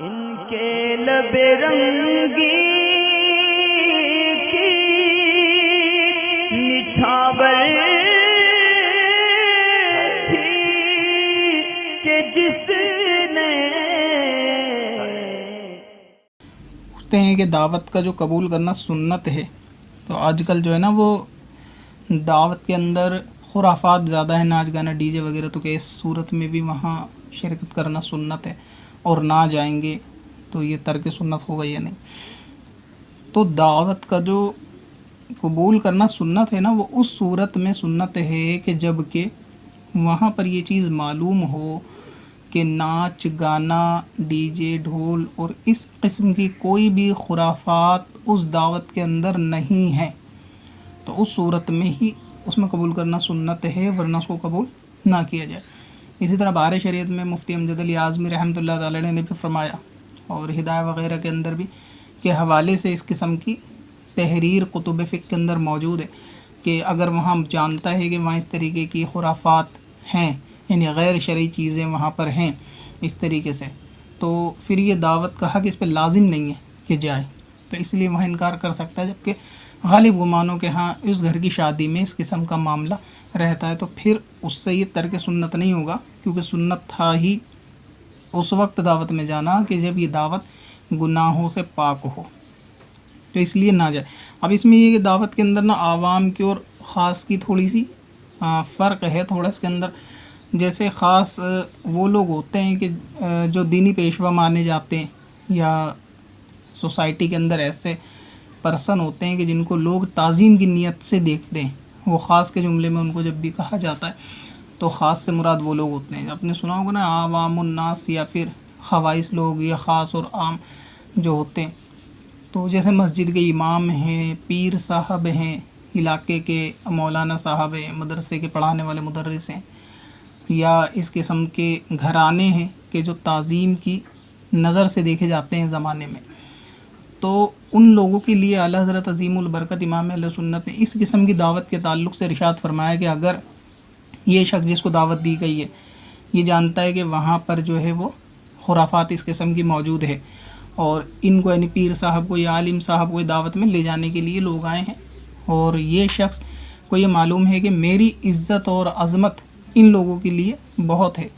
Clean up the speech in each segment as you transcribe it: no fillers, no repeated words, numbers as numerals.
ان کے لب رنگی کی نچھاور تھی کہ جس نے کہتے ہیں کہ دعوت کا جو قبول کرنا سنت ہے، تو آج کل جو ہے نا وہ دعوت کے اندر خرافات زیادہ ہیں، ناچ گانا ڈی جے وغیرہ، تو کہ اس صورت میں بھی وہاں شرکت کرنا سنت ہے، اور نہ جائیں گے تو یہ ترک سنت ہوگا یا نہیں. تو دعوت کا جو قبول کرنا سنت ہے نا، وہ اس صورت میں سنت ہے کہ جب کہ وہاں پر یہ چیز معلوم ہو کہ ناچ گانا ڈی جے ڈھول اور اس قسم کی کوئی بھی خرافات اس دعوت کے اندر نہیں ہیں، تو اس صورت میں ہی اس میں قبول کرنا سنت ہے، ورنہ اس کو قبول نہ کیا جائے. اسی طرح بہار شریعت میں مفتی امجد علی اعظمی رحمۃ اللہ تعالی نے بھی فرمایا، اور ہدایہ وغیرہ کے اندر بھی، کہ حوالے سے اس قسم کی تحریر کتب فقہ کے اندر موجود ہے کہ اگر وہاں جانتا ہے کہ وہاں اس طریقے کی خرافات ہیں، یعنی غیر شرعی چیزیں وہاں پر ہیں اس طریقے سے، تو پھر یہ دعوت کا حق اس پہ لازم نہیں ہے کہ جائے، تو اس لیے وہاں انکار کر سکتا ہے. جبکہ غالب گمانوں کے ہاں اس گھر کی شادی میں اس قسم کا معاملہ رہتا ہے، تو پھر اس سے یہ ترک سنت نہیں ہوگا، کیونکہ سنت تھا ہی اس وقت دعوت میں جانا کہ جب یہ دعوت گناہوں سے پاک ہو، تو اس لیے نہ جائے. اب اس میں یہ کہ دعوت کے اندر نا عوام کی اور خاص کی تھوڑی سی فرق ہے تھوڑا اس کے اندر. جیسے خاص وہ لوگ ہوتے ہیں کہ جو دینی پیشوا مانے جاتے ہیں، یا سوسائٹی کے اندر ایسے پرسن ہوتے ہیں کہ جن کو لوگ تعظیم کی نیت سے دیکھتے ہیں، وہ خاص کے جملے میں ان کو جب بھی کہا جاتا ہے تو خاص سے مراد وہ لوگ ہوتے ہیں. آپ نے سنا ہوگا نا عوام الناس، یا پھر خواص لوگ، یا خاص اور عام جو ہوتے ہیں. تو جیسے مسجد کے امام ہیں، پیر صاحب ہیں، علاقے کے مولانا صاحب ہیں، مدرسے کے پڑھانے والے مدرس ہیں، یا اس قسم کے گھرانے ہیں کہ جو تعظیم کی نظر سے دیکھے جاتے ہیں زمانے میں. تو ان لوگوں کے لیے اعلیٰ حضرت عظیم البرکت امام اہل سنت نے اس قسم کی دعوت کے تعلق سے ارشاد فرمایا کہ اگر یہ شخص جس کو دعوت دی گئی ہے یہ جانتا ہے کہ وہاں پر جو ہے وہ خرافات اس قسم کی موجود ہے، اور ان کو یعنی پیر صاحب کو یا عالم صاحب کو دعوت میں لے جانے کے لیے لوگ آئے ہیں، اور یہ شخص کو یہ معلوم ہے کہ میری عزت اور عظمت ان لوگوں کے لیے بہت ہے،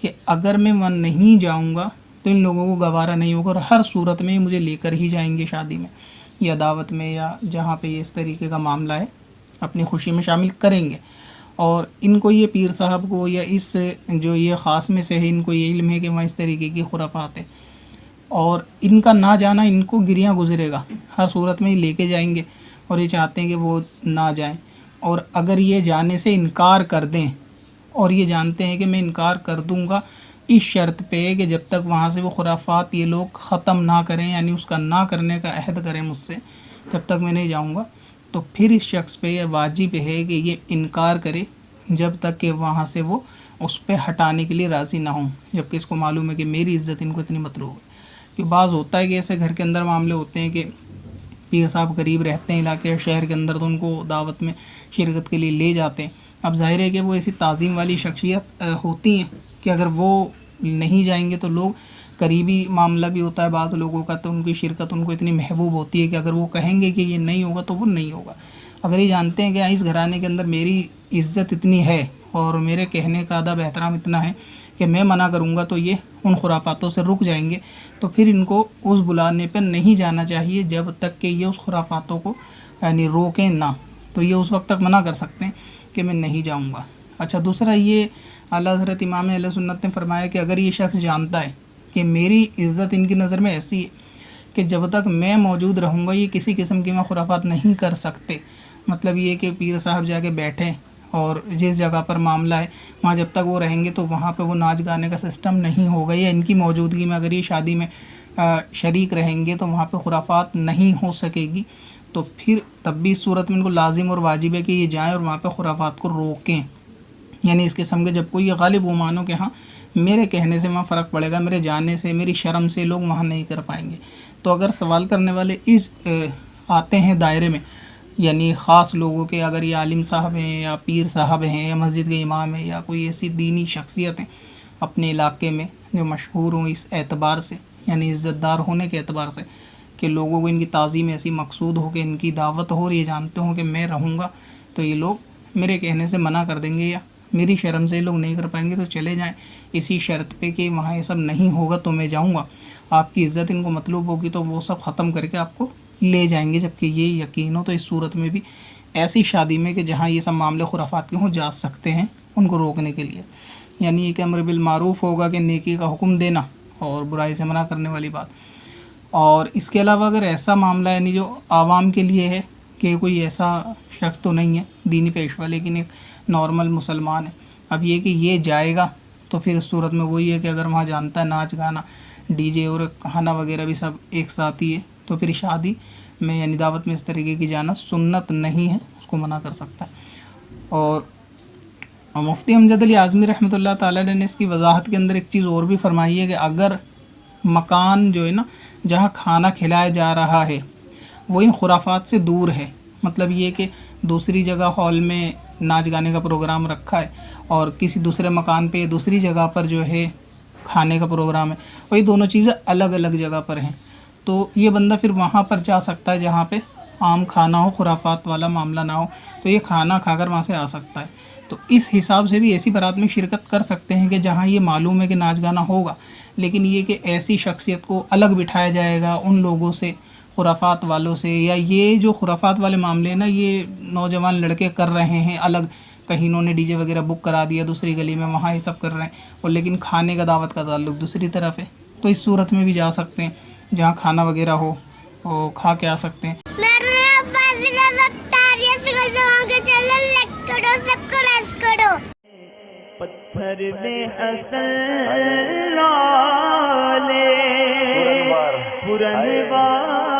کہ اگر میں وہاں نہیں جاؤں گا تو ان لوگوں کو گوارا نہیں ہوگا، اور ہر صورت میں مجھے لے کر ہی جائیں گے شادی میں یا دعوت میں، یا جہاں پہ یہ اس طریقے کا معاملہ ہے اپنی خوشی میں شامل کریں گے. اور ان کو یہ پیر صاحب کو یا اس جو یہ خاص میں سے ہے، ان کو یہ علم ہے کہ وہاں اس طریقے کی خرافات ہے، اور ان کا نہ جانا ان کو گریاں گزرے گا، ہر صورت میں یہ لے کے جائیں گے، اور یہ چاہتے ہیں کہ وہ نہ جائیں. اور اگر یہ جانے سے انکار کر دیں، اور یہ جانتے ہیں کہ میں انکار کر دوں گا اس شرط پہ کہ جب تک وہاں سے وہ خرافات یہ لوگ ختم نہ کریں، یعنی اس کا نہ کرنے کا عہد کریں مجھ سے، جب تک میں نہیں جاؤں گا، تو پھر اس شخص پہ یہ واجب ہے کہ یہ انکار کرے جب تک کہ وہاں سے وہ اس پہ ہٹانے کے لیے راضی نہ ہوں، جبکہ اس کو معلوم ہے کہ میری عزت ان کو اتنی مطلوب ہے. کہ بعض ہوتا ہے کہ ایسے گھر کے اندر معاملے ہوتے ہیں کہ پیر صاحب قریب رہتے ہیں علاقے شہر کے اندر، تو ان کو دعوت میں شرکت کے لیے لے جاتے ہیں. اب ظاہر ہے کہ وہ ایسی تعظیم والی شخصیت ہوتی ہیں کہ اگر وہ نہیں جائیں گے تو لوگ، قریبی معاملہ بھی ہوتا ہے بعض لوگوں کا، تو ان کی شرکت ان کو اتنی محبوب ہوتی ہے کہ اگر وہ کہیں گے کہ یہ نہیں ہوگا تو وہ نہیں ہوگا. اگر یہ جانتے ہیں کہ اس گھرانے کے اندر میری عزت اتنی ہے اور میرے کہنے کا ادب احترام اتنا ہے کہ میں منع کروں گا تو یہ ان خرافاتوں سے رک جائیں گے، تو پھر ان کو اس بلانے پہ نہیں جانا چاہیے جب تک کہ یہ اس خرافاتوں کو یعنی روکیں نہ. تو یہ اس وقت تک منع کر سکتے ہیں کہ میں نہیں جاؤں گا. اچھا، دوسرا یہ اعلیٰ حضرت امام اہل سنت نے فرمایا کہ اگر یہ شخص جانتا ہے کہ میری عزت ان کی نظر میں ایسی ہے کہ جب تک میں موجود رہوں گا یہ کسی قسم کی میں خرافات نہیں کر سکتے، مطلب یہ کہ پیر صاحب جا کے بیٹھیں اور جس جگہ پر معاملہ ہے وہاں جب تک وہ رہیں گے تو وہاں پہ وہ ناچ گانے کا سسٹم نہیں ہوگا، یا ان کی موجودگی میں اگر یہ شادی میں شریک رہیں گے تو وہاں پہ خرافات نہیں ہو سکے گی، تو پھر تب بھی اس صورت میں ان کو لازم اور واجب ہے کہ یہ جائیں اور وہاں پہ خرافات کو روکیں. یعنی اس قسم کے جب کوئی یہ غالب گمانوں کہ ہاں میرے کہنے سے وہاں فرق پڑے گا، میرے جانے سے، میری شرم سے لوگ وہاں نہیں کر پائیں گے. تو اگر سوال کرنے والے اس آتے ہیں دائرے میں، یعنی خاص لوگوں کے، اگر یہ عالم صاحب ہیں یا پیر صاحب ہیں یا مسجد کے امام ہیں یا کوئی ایسی دینی شخصیت ہیں اپنے علاقے میں جو مشہور ہوں اس اعتبار سے، یعنی عزت دار ہونے کے اعتبار سے کہ لوگوں کو ان کی تعظیم ایسی مقصود ہو کہ ان کی دعوت ہو اور یہ جانتے ہوں کہ میں رہوں گا تو یہ لوگ میرے کہنے سے منع کر دیں گے یا میری شرم سے یہ لوگ نہیں کر پائیں گے تو چلے جائیں، اسی شرط پہ کہ وہاں یہ سب نہیں ہوگا تو میں جاؤں گا، آپ کی عزت ان کو مطلوب ہوگی تو وہ سب ختم کر کے آپ کو لے جائیں گے، جبکہ یہ یقین ہو۔ تو اس صورت میں بھی ایسی شادی میں کہ جہاں یہ سب معاملے خرافات کے ہوں جا سکتے ہیں ان کو روکنے کے لیے، یعنی ایک امر بالمعروف ہوگا کہ نیکی کا حکم دینا اور برائی سے منع کرنے والی بات۔ اور اس کے علاوہ اگر ایسا معاملہ یعنی جو عوام کے لیے ہے کہ کوئی ایسا شخص تو نہیں ہے دینی پیشوا لیکن ایک نارمل مسلمان ہے، اب یہ کہ یہ جائے گا تو پھر اس صورت میں وہی ہے کہ اگر وہاں جانتا ہے ناچ گانا ڈی جے اور کھانا وغیرہ بھی سب ایک ساتھ ہی ہے تو پھر شادی میں یعنی دعوت میں اس طریقے کی جانا سنت نہیں ہے، اس کو منع کر سکتا ہے۔ اور مفتی امجد علی اعظمی رحمۃ اللہ تعالیٰ نے اس کی وضاحت کے اندر ایک چیز اور بھی فرمائی ہے کہ اگر مکان جو ہے نا جہاں کھانا کھلایا جا رہا ہے وہ ان خرافات سے دور ہے، مطلب یہ کہ دوسری جگہ ہال میں ناچ گانے کا پروگرام رکھا ہے اور کسی دوسرے مکان پہ دوسری جگہ پر جو ہے کھانے کا پروگرام ہے، وہی دونوں چیزیں الگ الگ جگہ پر ہیں، تو یہ بندہ پھر وہاں پر جا سکتا ہے جہاں پہ عام کھانا ہو، خرافات والا معاملہ نہ ہو، تو یہ کھانا کھا کر وہاں سے آ سکتا ہے۔ تو اس حساب سے بھی ایسی بارات میں شرکت کر سکتے ہیں کہ جہاں یہ معلوم ہے کہ ناچ گانا ہوگا، لیکن یہ کہ ایسی شخصیت کو الگ بٹھایا جائے گا ان لوگوں سے، خرافات والوں سے، یا یہ جو خرافات والے معاملے ہیں نا یہ نوجوان لڑکے کر رہے ہیں الگ، کہیں انہوں نے ڈی جے وغیرہ بک کرا دیا دوسری گلی میں وہاں یہ سب کر رہے ہیں، اور لیکن کھانے کا دعوت کا تعلق دوسری طرف ہے، تو اس صورت میں بھی جا سکتے ہیں جہاں کھانا وغیرہ ہو وہ کھا کے آ سکتے ہیں۔ پتھر میں اصل لالے پرن